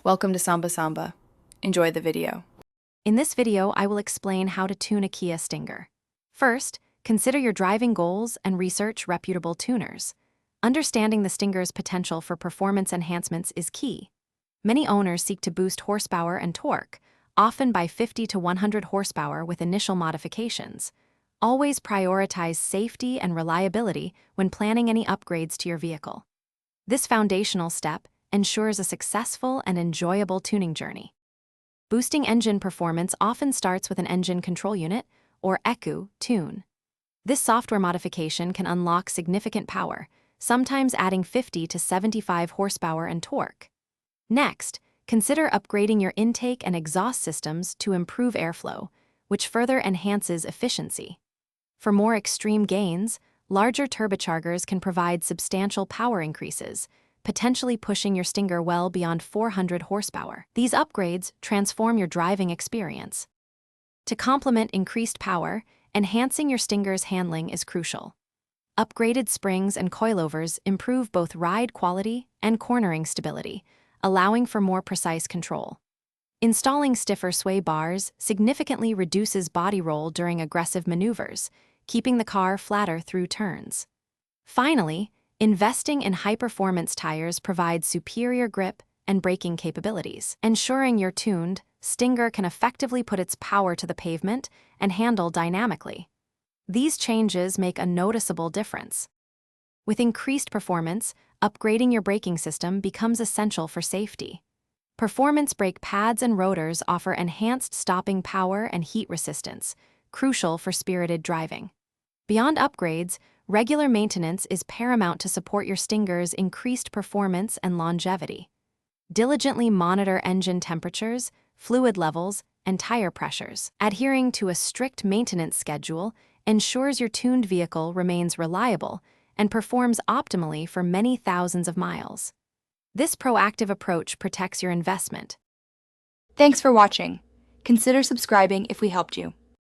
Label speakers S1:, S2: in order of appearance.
S1: Welcome to Samba Samba. Enjoy the video.
S2: In this video, I will explain how to tune a Kia Stinger. First, consider your driving goals and research reputable tuners. Understanding the Stinger's potential for performance enhancements is key. Many owners seek to boost horsepower and torque, often by 50 to 100 horsepower with initial modifications. Always prioritize safety and reliability when planning any upgrades to your vehicle. This foundational step ensures a successful and enjoyable tuning journey. Boosting engine performance often starts with an engine control unit, or ECU, tune. This software modification can unlock significant power, sometimes adding 50 to 75 horsepower and torque. Next, consider upgrading your intake and exhaust systems to improve airflow, which further enhances efficiency. For more extreme gains, larger turbochargers can provide substantial power increases, potentially pushing your Stinger well beyond 400 horsepower. These upgrades transform your driving experience. To complement increased power, enhancing your Stinger's handling is crucial. Upgraded springs and coilovers improve both ride quality and cornering stability, allowing for more precise control. Installing stiffer sway bars significantly reduces body roll during aggressive maneuvers, keeping the car flatter through turns. Finally, investing in high-performance tires provides superior grip and braking capabilities, ensuring your tuned Stinger can effectively put its power to the pavement and handle dynamically. These changes make a noticeable difference. With increased performance, upgrading your braking system becomes essential for safety. Performance brake pads and rotors offer enhanced stopping power and heat resistance, crucial for spirited driving. Beyond upgrades, regular maintenance is paramount to support your Stinger's increased performance and longevity. Diligently monitor engine temperatures, fluid levels, and tire pressures. Adhering to a strict maintenance schedule ensures your tuned vehicle remains reliable and performs optimally for many thousands of miles. This proactive approach protects your investment.
S1: Thanks for watching. Consider subscribing if we helped you.